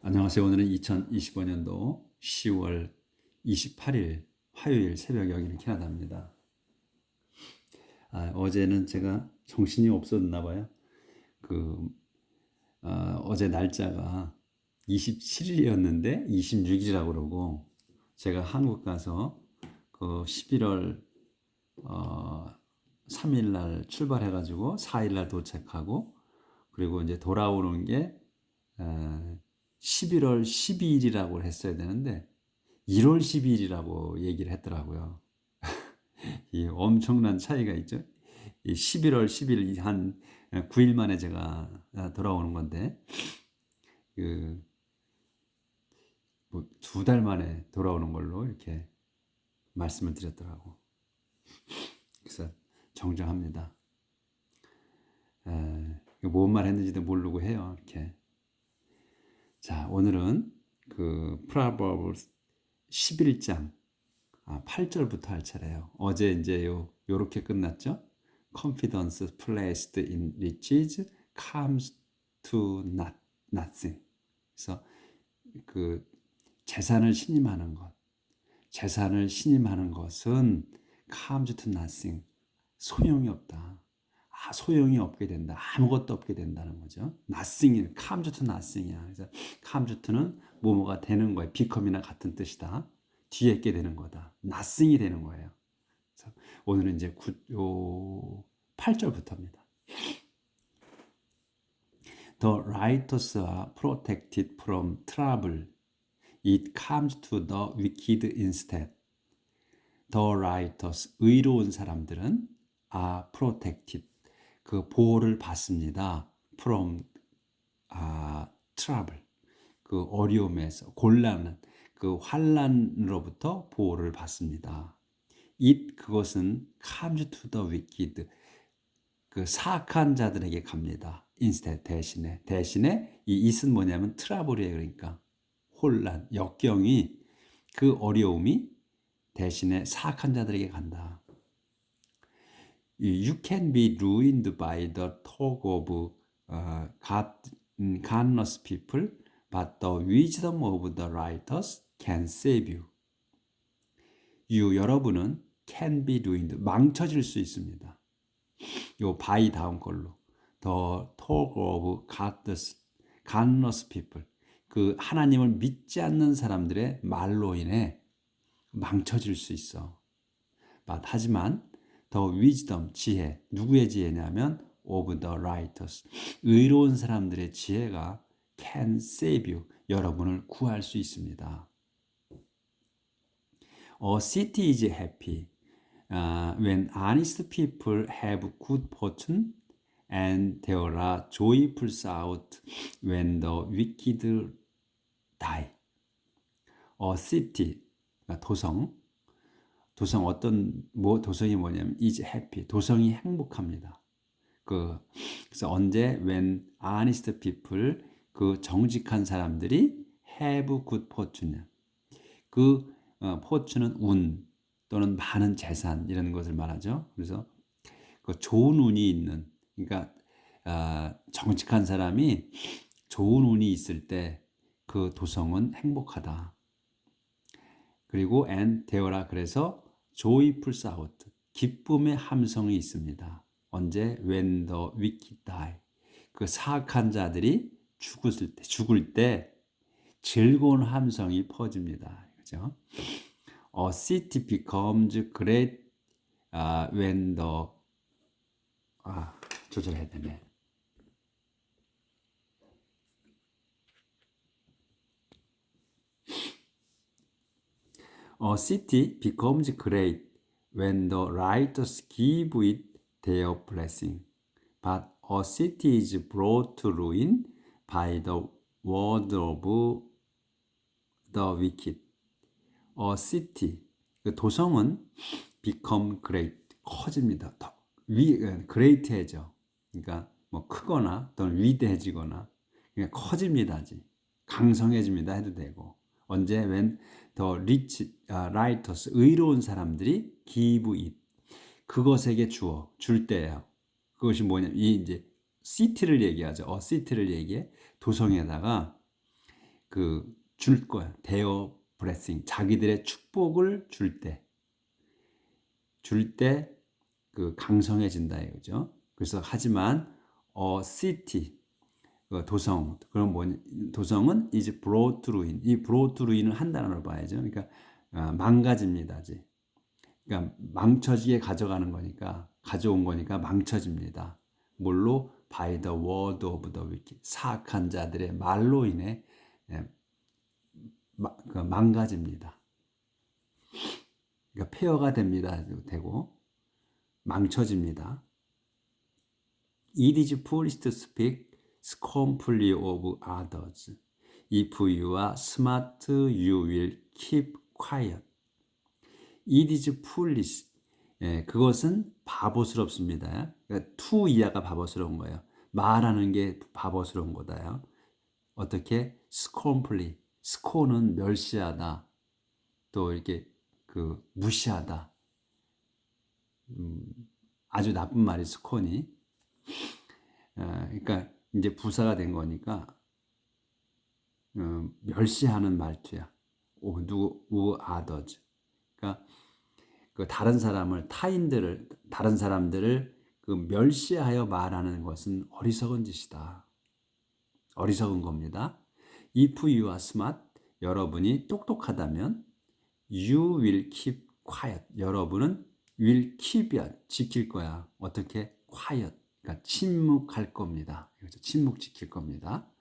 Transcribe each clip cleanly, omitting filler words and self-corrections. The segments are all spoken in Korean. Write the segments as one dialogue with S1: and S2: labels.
S1: 안녕하세요. 오늘은 2025년도 10월 28일 화요일 새벽 여기는 캐나다입니다. 어제는 제가 정신이 없었나 봐요. 그 어제 날짜가 27일이었는데 26일이라고 그러고 제가 한국 가서 그 11월 3일 날 출발해 가지고 4일 날 도착하고 그리고 이제 돌아오는 게 11월 12일이라고 했어야 되는데 1월 12일이라고 얘기를 했더라고요. 이 엄청난 차이가 있죠. 이 11월 10일 한 9일 만에 제가 돌아오는 건데 그 뭐 2달 만에 돌아오는 걸로 이렇게 말씀을 드렸더라고. 그래서 정정합니다. 뭔 말 했는지도 모르고 해요. 이렇게. 자, 오늘은 그 프로버브스 11장 8절부터 할 차례예요. 어제 이제 요렇게 끝났죠. Confidence placed in riches comes to nothing. 그래서 그 재산을 신임하는 것, 재산을 신임하는 것은 comes to nothing. 소용이 없다. 소용이 없게 된다. 아무것도 없게 된다는 거죠. nothing, comes to nothing이야. 그래서 comes to는 뭐뭐가 되는 거예요. become이나 같은 뜻이다. 뒤에 있게 되는 거다. nothing이 되는 거예요. 그래서 오늘은 이제 8절부터입니다. The righteous are protected from trouble. It comes to the wicked instead. The righteous, 의로운 사람들은 are protected, 그 보호를 받습니다. From trouble, 그 어려움에서, 곤란, 그 환난으로부터 보호를 받습니다. 그것은 comes to the wicked, 그 사악한 자들에게 갑니다. instead, 대신에 이 it은 뭐냐면 트러블이에요. 그러니까 혼란, 역경이, 그 어려움이 대신에 사악한 자들에게 간다. You can be ruined by the talk of godless people, but the wisdom of the righteous can save you. 여러분은 can be ruined, 망쳐질 수 있습니다. 요 by 다음 걸로 the talk of godless people, 그 하나님을 믿지 않는 사람들의 말로 인해 망쳐질 수 있어. 하지만 the wisdom, 지혜, 누구의 지혜냐면 of the righteous, 의로운 사람들의 지혜가 can save you, 여러분을 구할 수 있습니다. A city is happy when honest people have good fortune, and there are joyful shouts when the wicked die. A city, 도성 도성이 뭐냐면 is happy, 도성이 행복합니다. 그래서 언제 when honest people, 그 정직한 사람들이 have good fortune, 그 fortune은 운 또는 많은 재산 이런 것을 말하죠. 그래서 그 좋은 운이 있는, 그러니까 정직한 사람이 좋은 운이 있을 때 그 도성은 행복하다. 그리고 and there라, 그래서 joyful shout, 기쁨의 함성이 있습니다. 언제? when the wicked die, 그 사악한 자들이 죽을 때 즐거운 함성이 퍼집니다. 그죠? A city becomes great when the 조절해야 되네. A city becomes great when the righteous give it their blessing, but a city is brought to ruin by the word of the wicked. A city, 그 도성은 become great, 커집니다. great해져. 그러니까 뭐 크거나 또는 위대해지거나 그냥 커집니다. 강성해집니다 해도 되고. 언제? when the righteous, 의로운 사람들이 give it, 그것에게 줄 때예요. 그것이 뭐냐면 이 이제 city를 얘기하죠. city를 얘기해. 도성에다가 줄 거야. their blessing. 자기들의 축복을 줄 때 강성해진다 이거죠. 그래서 하지만 city 도성 그럼 도성은 is brought to ruin. 이 brought to ruin을 한 단어로 봐야죠. 그러니까 망가집니다. 그러니까 망쳐지게 가져온 거니까 망쳐집니다. 뭘로? by the word of the wicked. 사악한 자들의 말로 인해 망가집니다. 그러니까 폐허가 됩니다. 되고 망쳐집니다. It is foolish to speak scornfully of others. If you are smart, you will keep quiet. It is foolish. 그것은 바보스럽습니다. 그러니까 to 이하가 바보스러운 거예요. 말하는 게 바보스러운 거다요. 어떻게? scornfully. scorn은 멸시하다. 또 이렇게 무시하다. 아주 나쁜 말이 scorn이. 그러니까 이제 부사가 된 거니까 멸시하는 말투야. others. 그러니까 다른 사람들을 멸시하여 말하는 것은 어리석은 짓이다. 어리석은 겁니다. If you are smart, 여러분이 똑똑하다면 you will keep quiet. 여러분은 will keep이야. 지킬 거야. 어떻게? quiet. 그러니까 침묵할 겁니다. 침묵 지킬 겁니다.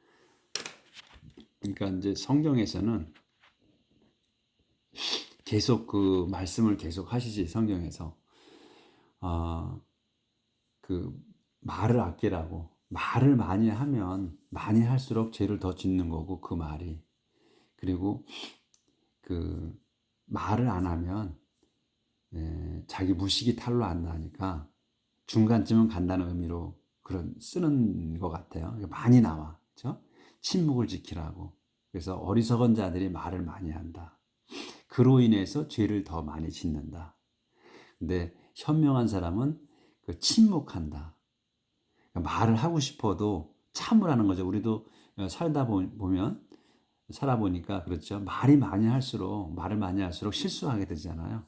S1: 그러니까 이제 성경에서는 계속 말씀을 계속 하시지. 성경에서 말을 아끼라고. 말을 많이 하면 많이 할수록 죄를 더 짓는 거고 그 말이. 그리고 말을 안 하면 자기 무식이 탈로 안 나니까 중간쯤은 간다는 의미로 쓰는 것 같아요. 많이 나와. 그렇죠? 침묵을 지키라고. 그래서 어리석은 자들이 말을 많이 한다. 그로 인해서 죄를 더 많이 짓는다. 근데 현명한 사람은 침묵한다. 그러니까 말을 하고 싶어도 참으라는 거죠. 우리도 살아보니까 그렇죠. 말을 많이 할수록 실수하게 되잖아요.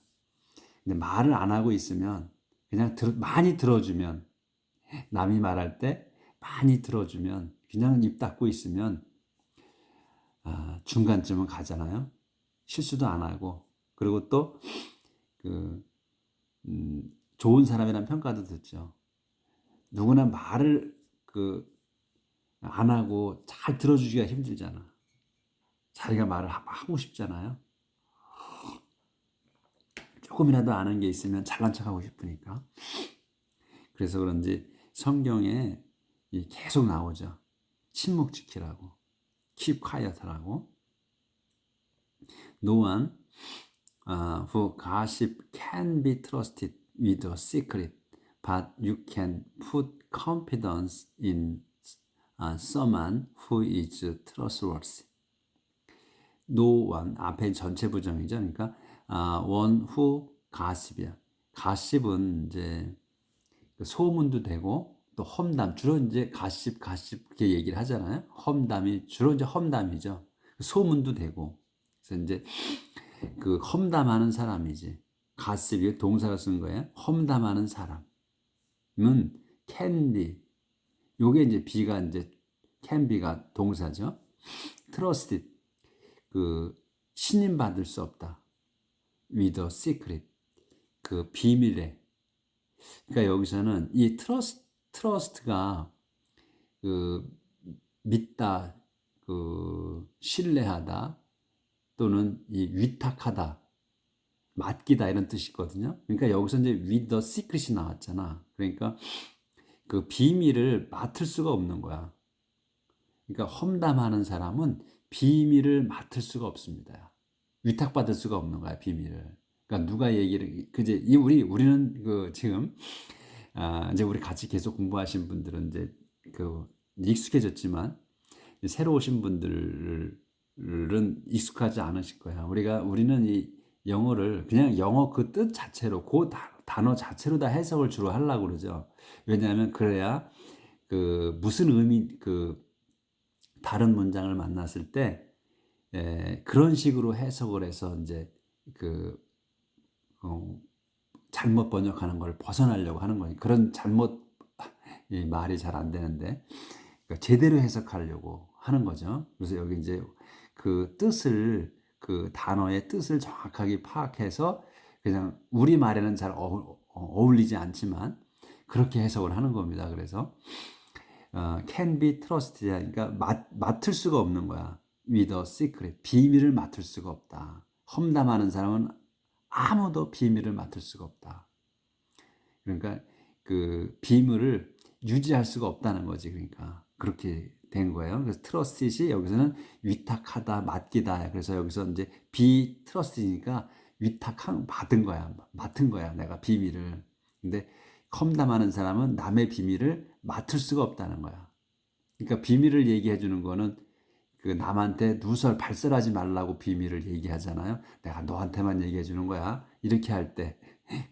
S1: 근데 말을 안 하고 있으면 그냥 많이 들어주면, 남이 말할 때 많이 들어주면, 그냥 입 닫고 있으면 중간쯤은 가잖아요. 실수도 안 하고. 그리고 또 좋은 사람이라는 평가도 듣죠. 누구나 말을 안 하고 잘 들어주기가 힘들잖아. 자기가 말을 하고 싶잖아요. 조금이라도 아는 게 있으면 잘난 척하고 싶으니까. 그래서 그런지 성경에 계속 나오죠. 침묵 지키라고. keep quiet 하라고. No one who gossip can be trusted with a secret, but you can put confidence in someone who is trustworthy. No one, 앞에 전체 부정이죠. 그러니까 one who gossip이야. gossip은 이제 소문도 되고 또 험담, 주로 이제 gossip 이렇게 얘기를 하잖아요. 험담이 주로 이제 험담이죠. 소문도 되고. 그래서 이제 험담하는 사람이지. gossip이 동사로 쓴 거예요. 험담하는 사람은 can be. 요게 이제 be가 이제 can be가 동사죠. trusted. 신임받을 수 없다. with a secret. 비밀에. 그러니까 여기서는 이 trust가 믿다, 신뢰하다, 또는 이 위탁하다, 맡기다 이런 뜻이거든요. 그러니까 여기서 이제 with the secret이 나왔잖아. 그러니까 비밀을 맡을 수가 없는 거야. 그러니까 험담하는 사람은 비밀을 맡을 수가 없습니다. 위탁받을 수가 없는 거야, 비밀을. 그러니까 누가 얘기를 우리는 지금 이제 우리 같이 계속 공부하신 분들은 이제 익숙해졌지만 새로 오신 분들은 익숙하지 않으실 거야. 우리는 이 영어를 그냥 영어 그 뜻 자체로 단어 자체로 다 해석을 주로 하려고 그러죠. 왜냐하면 그래야 무슨 의미 다른 문장을 만났을 때 그런 식으로 해석을 해서 이제 그 잘못 번역하는 걸 벗어나려고 하는 거니 그런 잘못 이 말이 잘 안 되는데 그러니까 제대로 해석하려고 하는 거죠. 그래서 여기 이제 그 뜻을 그 단어의 뜻을 정확하게 파악해서 그냥 우리 말에는 잘 어울리지 않지만 그렇게 해석을 하는 겁니다. 그래서 can be trusted 그러니까 맡을 수가 없는 거야. with a secret 비밀을 맡을 수가 없다. 험담하는 사람은 아무도 비밀을 맡을 수가 없다. 그러니까 그 비밀을 유지할 수가 없다는 거지. 그러니까 그렇게 된 거예요. 그래서 트러스트이 여기서는 위탁하다, 맡기다. 그래서 여기서 이제 비 트러스트니까 위탁한 받은 거야, 맡은 거야. 내가 비밀을. 근데 컴담하는 사람은 남의 비밀을 맡을 수가 없다는 거야. 그러니까 비밀을 얘기해 주는 거는 그 남한테 누설 발설하지 말라고 비밀을 얘기하잖아요. 내가 너한테만 얘기해 주는 거야. 이렇게 할 때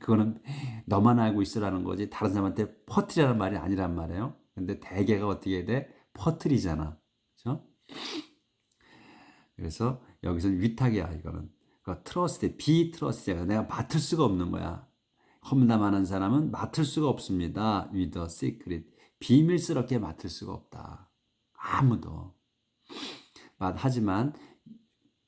S1: 그거는 너만 알고 있으라는 거지 다른 사람한테 퍼뜨리라는 말이 아니란 말이에요. 근데 대개가 어떻게 돼? 퍼뜨리잖아. 그렇죠? 그래서 여기서는 위탁이야 이거는. 그러니까 트러스트, 비트러스트야. 내가 맡을 수가 없는 거야. 험담하는 사람은 맡을 수가 없습니다. with a secret. 비밀스럽게 맡을 수가 없다. 아무도. 하지만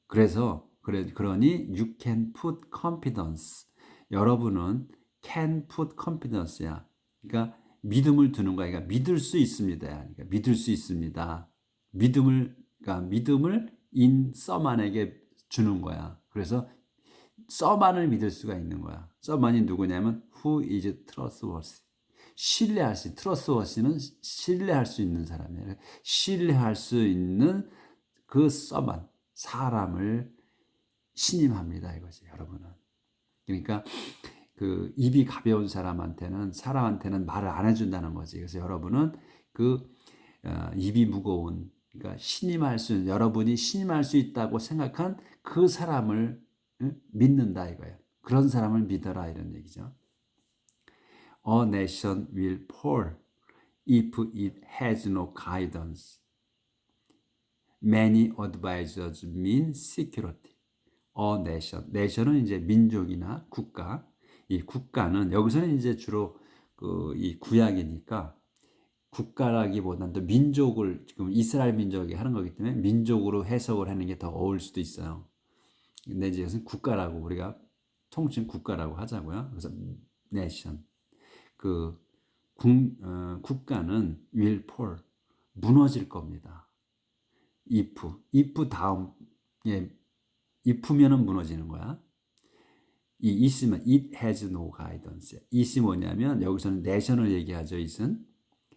S1: 그러니 you can put confidence. 여러분은 can put confidence야. 그러니까 믿음을 두는 거야. 그러니까 믿을 수 있습니다. 그러니까 믿을 수 있습니다. 그러니까 믿음을 in someone에게 주는 거야. 그래서 someone을 믿을 수가 있는 거야. someone이 누구냐면 who is trustworthy. 신뢰할 수, trustworthy는 신뢰할 수 있는 사람이에요. 신뢰할 수 있는 그 someone, 사람을 신임합니다. 이거지, 여러분은. 그러니까 그 입이 가벼운 사람한테는 말을 안 해준다는 거지. 그래서 여러분은 그 입이 무거운, 그러니까 여러분이 신임할 수 있다고 생각한 그 사람을 믿는다 이거예요. 그런 사람을 믿어라 이런 얘기죠. A nation will fall if it has no guidance. Many advisors mean security. A nation. nation은 이제 민족이나 국가. 이 국가는 여기서는 이제 주로 이 구약이니까 국가라기보다는 또 민족을 지금 이스라엘 민족이 하는 거기 때문에 민족으로 해석을 하는 게 더 어울 수도 있어요. 근데 이제 이것은 국가라고 우리가 통칭 국가라고 하자고요. 그래서 nation. 그 국가는 will fall. 무너질 겁니다. if 다음에 if면은 무너지는 거야. 이 is면 it has no guidance. it이 뭐냐면 여기서는 nation을 얘기하죠. it은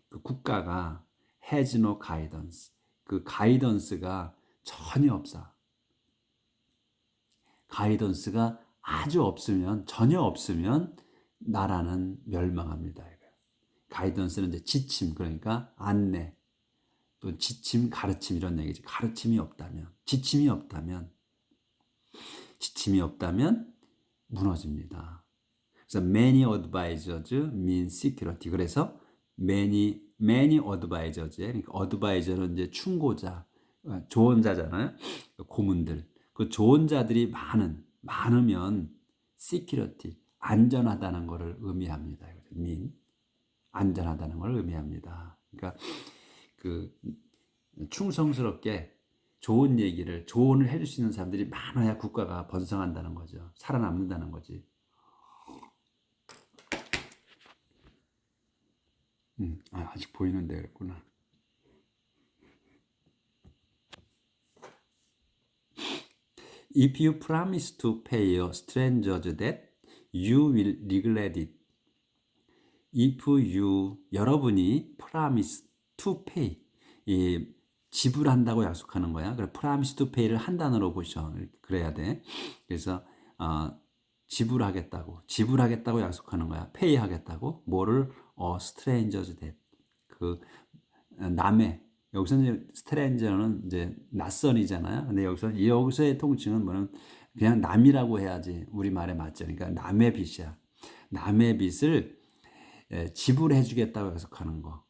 S1: 그 국가가 has no guidance. 그 guidance가 전혀 없어. guidance가 전혀 없으면 나라는 멸망합니다. guidance는 이제 지침 그러니까 안내 또 지침 가르침 이런 얘기지. 가르침이 없다면 지침이 없다면 무너집니다. 그래서 many advisors mean security. 그래서 many advisors. 그러니까 advisor는 이제 충고자, 조언자잖아요. 고문들. 그 조언자들이 많으면 security, 안전하다는 것을 의미합니다. mean, 안전하다는 것을 의미합니다. 그러니까 그 충성스럽게 조언을 해줄 수 있는 사람들이 많아야 국가가 번성한다는 거죠. 살아남는다는 거지. 아직 보이는데 그랬구나. If you promise to pay a stranger's debt, you will regret it. 여러분이 promise to pay, 지불한다고 약속하는 거야. 그래, promise to pay를 한 단어로 보셔. 그래야 돼. 그래서 지불하겠다고 약속하는 거야. pay 하겠다고. 뭐를? stranger's debt. 그 남의 여기서 이제 stranger는 이제 낯선이잖아요. 근데 여기서의 통칭은 뭐는 그냥 남이라고 해야지 우리 말에 맞죠. 그러니까 남의 빚이야. 남의 빚을 지불해 주겠다고 약속하는 거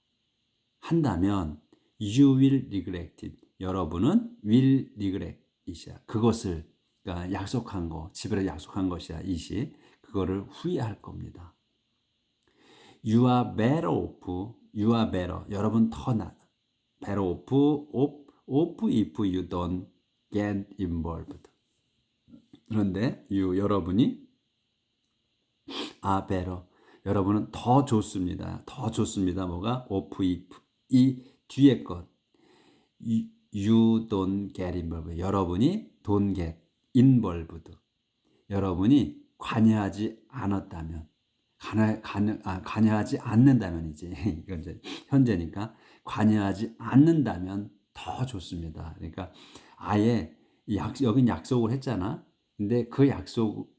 S1: 한다면 you will regret it. 여러분은 will regret 이시야. 그것을 그러니까 약속한 거, 지브라 약속한 것이야. 이시. 그거를 후회할 겁니다. You are better off. You are better. 여러분 더 better off if you don't get involved. 그런데 여러분이 are better. 여러분은 더 좋습니다. 더 좋습니다. 뭐가? off if. 이 뒤에 것. You don't get involved. 여러분이 don't get involved. 여러분이 관여하지 않았다면, 관여하지 않는다면이지. 이건 이제 현재니까 관여하지 않는다면 더 좋습니다. 그러니까 아예 여긴 약속을 했잖아. 근데 그 약속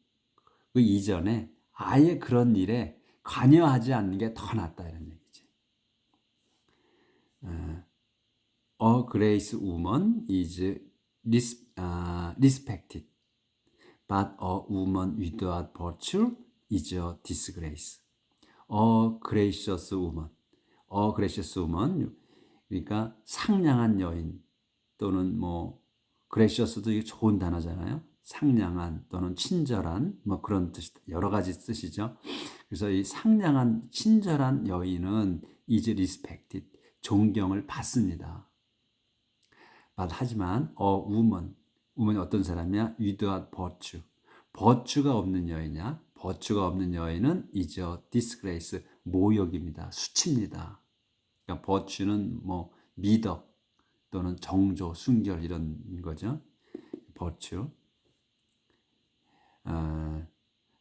S1: 그 이전에 아예 그런 일에 관여하지 않는 게 더 낫다 이런 얘기지. A grace woman is respected, but a woman without virtue is a disgrace. A gracious woman, a gracious woman, 그러니까 상냥한 여인 또는 뭐 gracious도 이게 좋은 단어잖아요. 상냥한 또는 친절한 뭐 그런 뜻, 여러 가지 뜻이죠. 그래서 이 상냥한 친절한 여인은 is respected, 존경을 받습니다. 하지만 woman이 어떤 사람이야? without virtue, virtue가 없는 여인이야. virtue가 없는 여인은 is a disgrace, 모욕입니다. 수치입니다. 그러니까 virtue는 뭐 미덕 또는 정조, 순결 이런 거죠. virtue.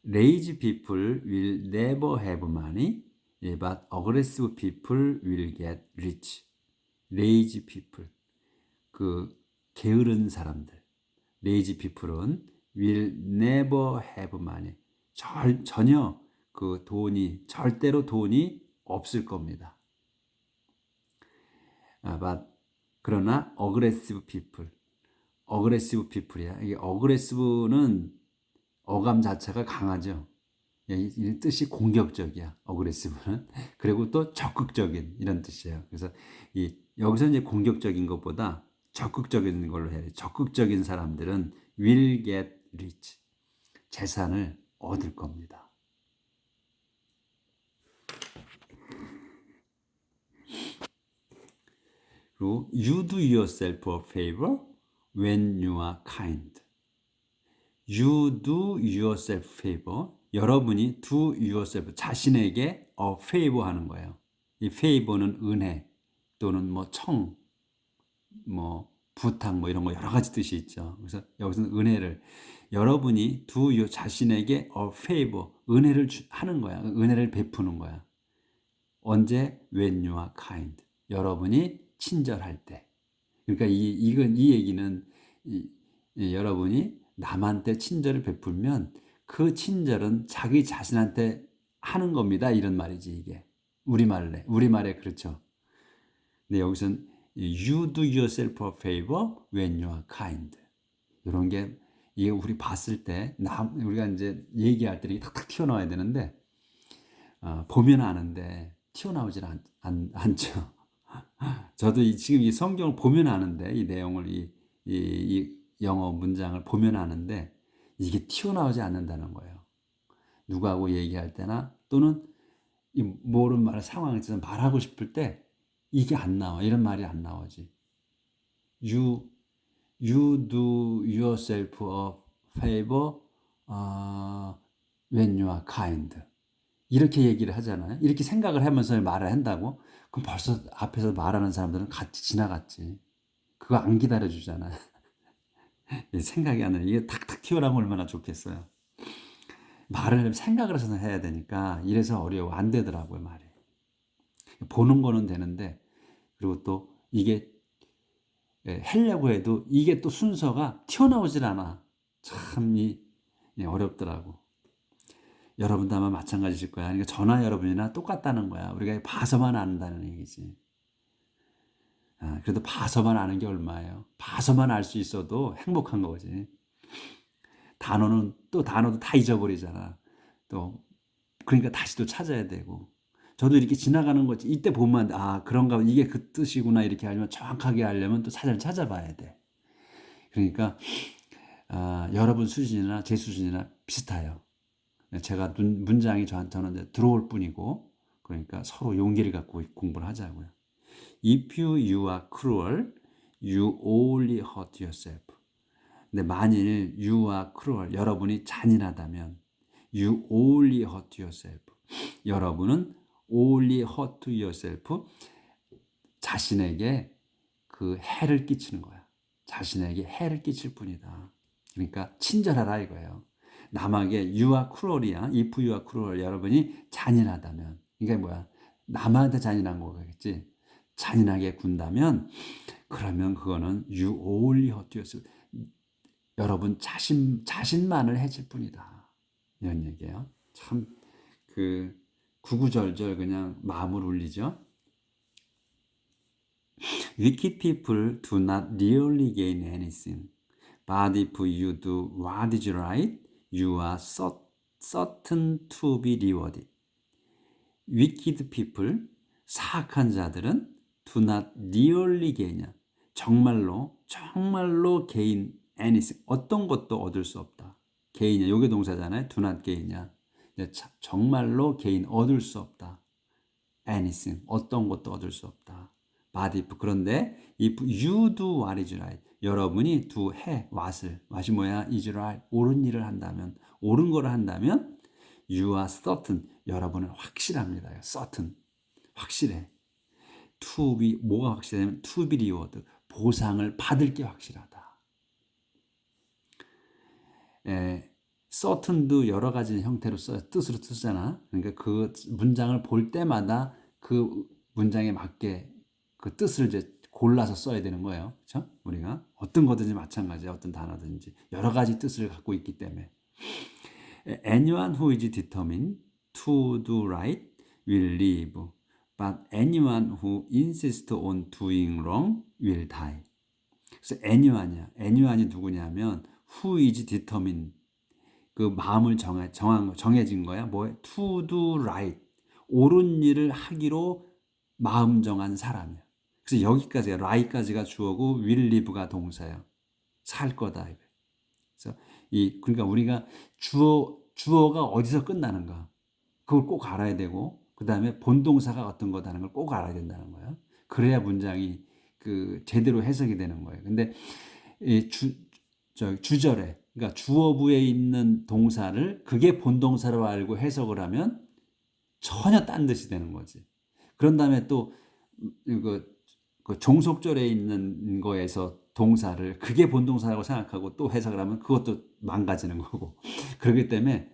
S1: Lazy people will never have money, but aggressive people will get rich. Lazy people. 그 게으른 사람들, lazy people은 will never have money. 전혀 그 절대로 돈이 없을 겁니다. 그러나 aggressive people이야. 이게 aggressive는 어감 자체가 강하죠. 이 뜻이 공격적이야. aggressive는. 그리고 또 적극적인 이런 뜻이에요. 그래서 여기서 이제 공격적인 것보다 적극적인 걸로 해야 돼. 적극적인 사람들은 will get rich. 재산을 얻을 겁니다. 그리고 you do yourself a favor when you are kind. You do yourself favor. 여러분이 do yourself, 자신에게 a favor 하는 거예요. 이 favor는 은혜 또는 뭐 부탁 이런 거 여러 가지 뜻이 있죠. 그래서 여기서는 은혜를 여러분이 자신에게 a favor, 은혜를 하는 거야. 은혜를 베푸는 거야. 언제? When you are kind. 여러분이 친절할 때. 그러니까 이 얘기는 여러분이 남한테 친절을 베풀면 그 친절은 자기 자신한테 하는 겁니다. 이런 말이지 이게. 우리말에 그렇죠. 근데 여기서는 You do yourself a favor when you are kind. 이런 게 이게 우리 봤을 때 우리가 이제 얘기할 때 탁탁 튀어나와야 되는데 보면 아는데 튀어나오질 않죠. 저도 지금 이 성경을 보면 아는데 이 내용을 이 영어 문장을 보면 아는데 이게 튀어나오지 않는다는 거예요. 누구하고 얘기할 때나 또는 이 모르는 말 상황에서 말하고 싶을 때 이게 안 나와. 이런 말이 안 나오지. You do yourself a favor when you are kind. 이렇게 얘기를 하잖아요. 이렇게 생각을 하면서 말을 한다고? 그럼 벌써 앞에서 말하는 사람들은 같이 지나갔지. 그거 안 기다려주잖아. 생각이 안 나요. 이게 탁탁 튀어나오면 얼마나 좋겠어요. 말을 생각을 해서 해야 되니까 이래서 어려워. 안 되더라고요, 말이. 보는 거는 되는데 그리고 또 이게 하려고 해도 이게 또 순서가 튀어나오질 않아. 참 어렵더라고. 여러분도 아마 마찬가지실 거야. 그러니까 저나 여러분이나 똑같다는 거야. 우리가 봐서만 안다는 얘기지. 그래도 봐서만 아는 게 얼마예요. 봐서만 알 수 있어도 행복한 거지. 단어도 다 잊어버리잖아. 또 그러니까 다시 또 찾아야 되고. 저도 이렇게 지나가는 거지. 이때 보면 그런가 이게 그 뜻이구나 이렇게 알면 정확하게 알려면 또 찾아봐야 돼. 그러니까 여러분 수준이나 제 수준이나 비슷해요. 제가 문장이 저는 들어올 뿐이고, 그러니까 서로 용기를 갖고 공부를 하자고요. If you are cruel, you only hurt yourself. 근데 만일 you are cruel, 여러분이 잔인하다면 you only hurt yourself. 여러분은 only hurt yourself. 자신에게 그 해를 끼치는 거야. 자신에게 해를 끼칠 뿐이다. 그러니까 친절하라 이거예요. 남에게 you are cruel이야. If you are cruel, 여러분이 잔인하다면, 이게 뭐야? 남한테 잔인한 거겠지. 잔인하게 군다면, 그러면 그거는 you only hurt yourself. 여러분 자신만을 해칠 뿐이다. 이런 얘기예요. 참 그 구구절절 그냥 마음을 울리죠. Wicked people do not really gain anything. But if you do what is right, you are certain to be rewarded. Wicked people, 사악한 자들은 do not really gain, 정말로 gain anything, 어떤 것도 얻을 수 없다. gain이야, 요게 동사잖아요. do not gain이야. 정말로 gain, 얻을 수 없다. anything, 어떤 것도 얻을 수 없다. But if, 그런데 if you do what is right, 여러분이 do 해 what이 뭐야? is right, 옳은 일을 한다면, 옳은 거를 한다면 you are certain, 여러분은 확실합니다. certain, 확실해. to be, 뭐가 확실하냐면 to be rewarded, 보상을 받을 게 확실하다. certain도 여러 가지 형태로 뜻으로 쓰잖아. 그러니까 그 문장을 볼 때마다 그 문장에 맞게 그 뜻을 이제 골라서 써야 되는 거예요. 그렇죠? 우리가 어떤 거든지 마찬가지야. 어떤 단어든지 여러 가지 뜻을 갖고 있기 때문에. Anyone who is determined to do right will live, but anyone who insists on doing wrong will die. 그래서 anyone이 누구냐면 who is determined, 그 마음을 정해진 거야. 뭐에? To do right, 옳은 일을 하기로 마음 정한 사람이야. 그래서 여기까지가 right까지가 주어고 will live가 동사예요. 살 거다. 그래서 그러니까 우리가 주어가 어디서 끝나는가, 그걸 꼭 알아야 되고, 그 다음에 본동사가 어떤 거다는 걸 꼭 알아야 된다는 거예요. 그래야 문장이 그 제대로 해석이 되는 거예요. 근데 이 주절에, 그러니까 주어부에 있는 동사를 그게 본동사로 알고 해석을 하면 전혀 딴 뜻이 되는 거지. 그런 다음에 또 그 종속절에 있는 거에서 동사를 그게 본동사라고 생각하고 또 해석을 하면 그것도 망가지는 거고. 그렇기 때문에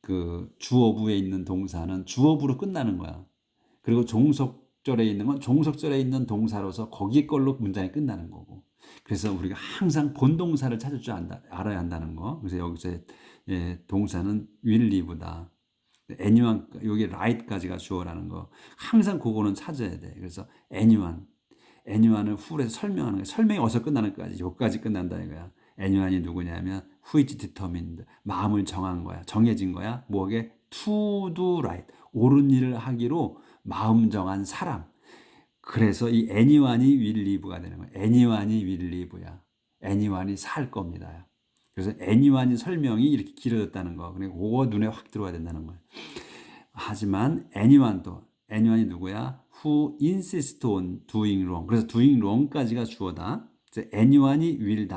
S1: 그 주어부에 있는 동사는 주어부로 끝나는 거야. 그리고 종속절에 있는 건 종속절에 있는 동사로서 거기 걸로 문장이 끝나는 거고. 그래서 우리가 항상 본동사를 찾을 줄 알아야 한다는 거. 그래서 여기서 동사는 will live다. anyone, 여기 right까지가 주어라는 거. 항상 그거는 찾아야 돼. 그래서 anyone을 who에서 설명하는 거야. 설명이 어디서 끝나는까지, 여기까지 끝난다 이거야. anyone이 누구냐면 who is determined, 마음을 정한 거야. 정해진 거야. 뭐게? to do right, 옳은 일을 하기로 마음 정한 사람. 그래서 이 anyone이 will live가 되는 거야. anyone이 will live야. anyone이 살 겁니다. 그래서 anyone이 설명이 이렇게 길어졌다는 거. 그러니까 그거 눈에 확 들어와야 된다는 거예요. 하지만 anyone이 누구야? who insist on doing wrong. 그래서 doing wrong까지가 주어다. 그래서 anyone이 will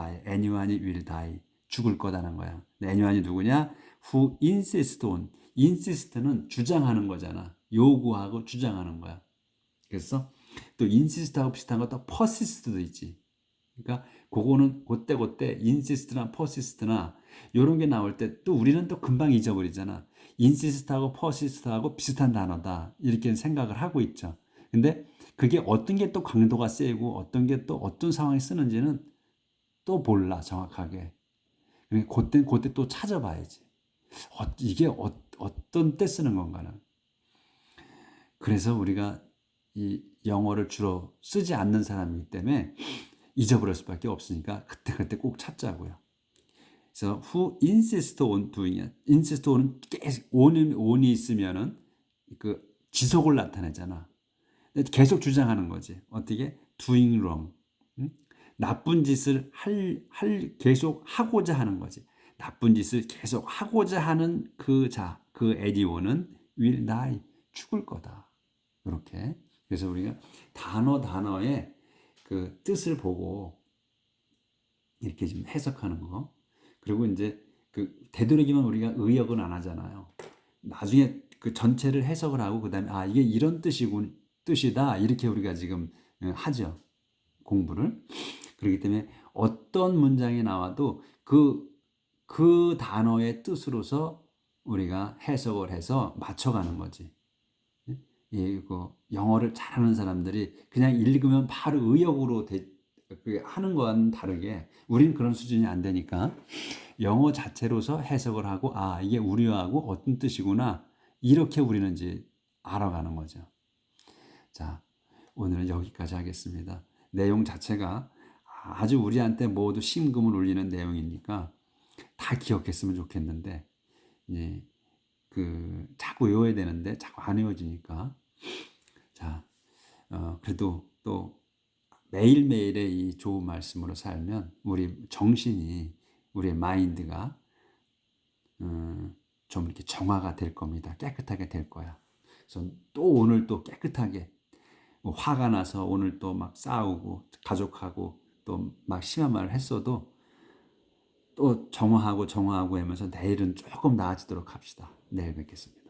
S1: die. 죽을 거다는 거야. anyone이 누구냐? who insist on. insist는 주장하는 거잖아. 요구하고 주장하는 거야. 그래서 또 insist하고 비슷한 것도 persist도 있지. 그러니까 그거는 그때 insist나 persist나 이런 게 나올 때 또 우리는 또 금방 잊어버리잖아. insist하고 persist하고 비슷한 단어다 이렇게 생각을 하고 있죠. 근데 그게 어떤 게 또 강도가 세고 어떤 게 또 어떤 상황에 쓰는지는 또 몰라 정확하게. 그러니까 그때 또 찾아봐야지. 이게 어떤 때 쓰는 건가는. 그래서 우리가 이 영어를 주로 쓰지 않는 사람이기 때문에 잊어버릴 수밖에 없으니까 그때 꼭 찾자고요. 그래서 who insist on doing it. insist on은 계속 on이 있으면은 그 지속을 나타내잖아. 계속 주장하는 거지. 어떻게? doing wrong. 나쁜 짓을 계속 하고자 하는 거지. 나쁜 짓을 계속 하고자 하는 그 anyone은 will die, 죽을 거다. 이렇게. 그래서 우리가 단어의 그 뜻을 보고 이렇게 좀 해석하는 거. 그리고 이제 그 되도록이면 우리가 의역은 안 하잖아요. 나중에 그 전체를 해석을 하고 그다음에 이게 이런 뜻이다 이렇게 우리가 지금 하죠. 공부를. 그렇기 때문에 어떤 문장이 나와도 그 단어의 뜻으로서 우리가 해석을 해서 맞춰가는 거지. 이거 영어를 잘하는 사람들이 그냥 읽으면 바로 의역으로 하는 거와는 다르게 우리는 그런 수준이 안 되니까 영어 자체로서 해석을 하고 이게 우리하고 어떤 뜻이구나 이렇게 우리는 이제 알아가는 거죠. 자, 오늘은 여기까지 하겠습니다. 내용 자체가 아주 우리한테 모두 심금을 울리는 내용이니까 다 기억했으면 좋겠는데 이제 자꾸 외워야 되는데 자꾸 안 외워지니까 자, 그래도 또 매일매일의 이 좋은 말씀으로 살면 우리 정신이 우리의 마인드가 좀 이렇게 정화가 될 겁니다. 깨끗하게 될 거야. 그래서 또 오늘 또 깨끗하게 화가 나서 오늘 또 막 싸우고 가족하고 또 막 심한 말을 했어도 또 정화하고 하면서 내일은 조금 나아지도록 합시다. 내일 뵙겠습니다.